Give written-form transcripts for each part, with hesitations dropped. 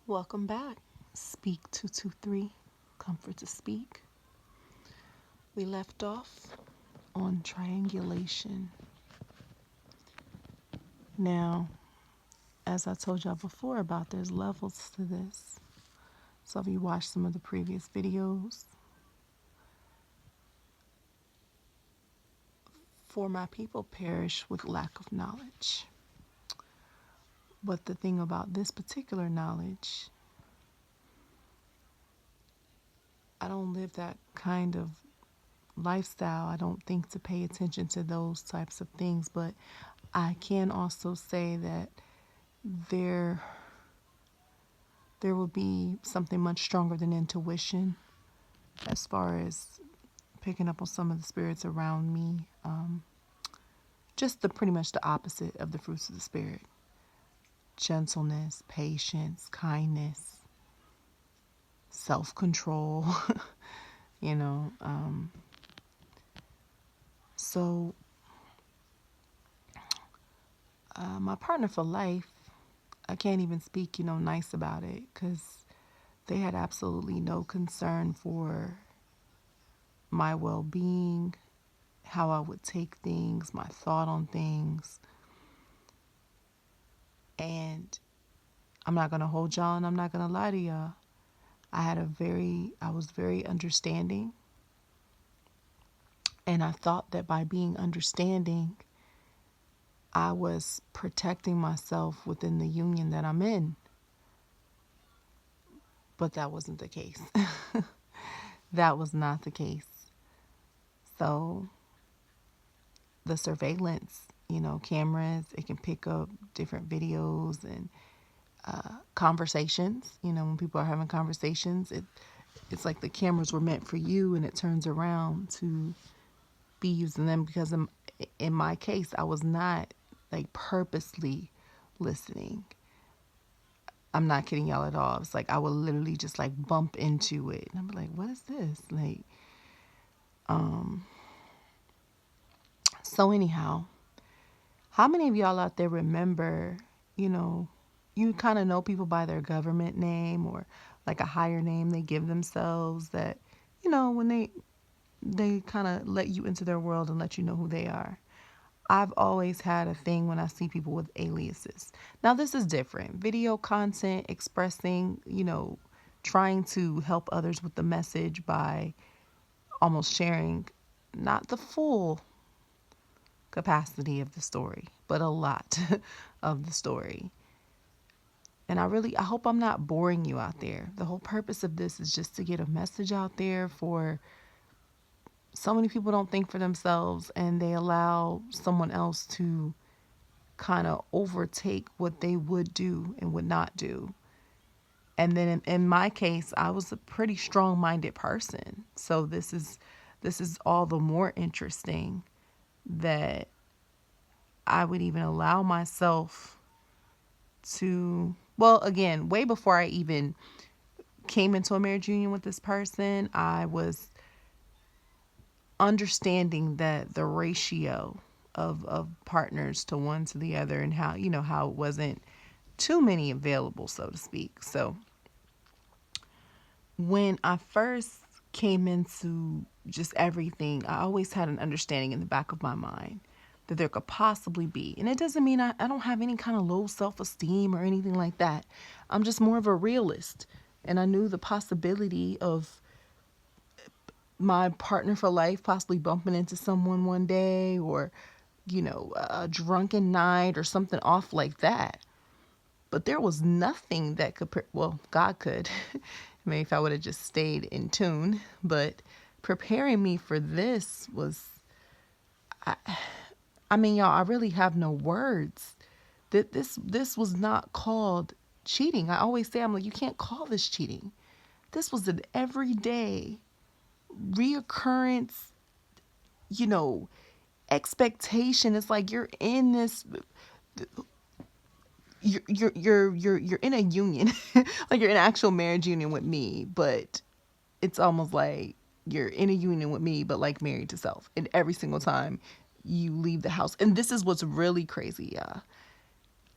Welcome back. Speak 223, Comfort to Speak. We left off on triangulation. Now, as I told y'all before about there's levels to this. So if you watched some of the previous videos, for my people perish with lack of knowledge. But the thing about this particular knowledge, I don't live that kind of lifestyle. I don't think to pay attention to those types of things, but I can also say that there will be something much stronger than intuition as far as picking up on some of the spirits around me. Just pretty much the opposite of the fruits of the spirit: gentleness, patience, kindness, self-control. you know. So my partner for life, I can't even speak, nice about it, because they had absolutely no concern for my well-being, how I would take things, my thought on things. And I'm not going to hold y'all, and I'm not going to lie to y'all. I was very understanding. And I thought that by being understanding, I was protecting myself within the union that I'm in. But that wasn't the case. That was not the case. So the surveillance, cameras, it can pick up different videos and conversations. When people are having conversations, it's like the cameras were meant for you, and it turns around to be using them, because in my case, I was not like purposely listening. I'm not kidding y'all at all. It's like I would literally just like bump into it, and I'm like, what is this? Like, so anyhow, how many of y'all out there remember, you kind of know people by their government name or like a higher name they give themselves, that, when they kind of let you into their world and let you know who they are. I've always had a thing when I see people with aliases. Now, this is different. Video content, expressing, trying to help others with the message by almost sharing not the full capacity of the story, but a lot of the story. And I hope I'm not boring you out there. The whole purpose of this is just to get a message out there. For so many people don't think for themselves, and they allow someone else to kind of overtake what they would do and would not do. And then in my case, I was a pretty strong-minded person. So this is all the more interesting that I would even allow myself to, well, again, way before I even came into a marriage union with this person, I was understanding that the ratio of partners to one to the other, and how, how it wasn't too many available, so to speak. So when I first came into just everything, I always had an understanding in the back of my mind that there could possibly be. And it doesn't mean I don't have any kind of low self-esteem or anything like that. I'm just more of a realist. And I knew the possibility of my partner for life possibly bumping into someone one day, or, a drunken night or something off like that. But there was nothing that could, well, God could, maybe if I would have just stayed in tune. But preparing me for this was, I mean, y'all, I really have no words. That this was not called cheating. I always say, I'm like, you can't call this cheating. This was an everyday reoccurrence, expectation. It's like you're in this, you're in a union, like you're in an actual marriage union with me, but it's almost like you're in a union with me, but like married to self. And every single time you leave the house, and this is what's really crazy, y'all.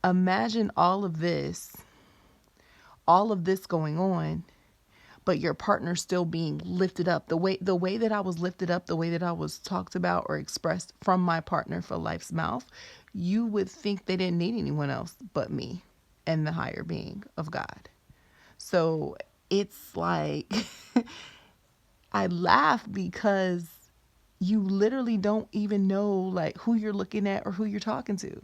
Imagine all of this all of this going on, but your partner still being lifted up the way that I was lifted up, the way that I was talked about or expressed from my partner for life's mouth, you would think they didn't need anyone else but me and the higher being of God. So it's like I laugh because you literally don't even know like who you're looking at or who you're talking to.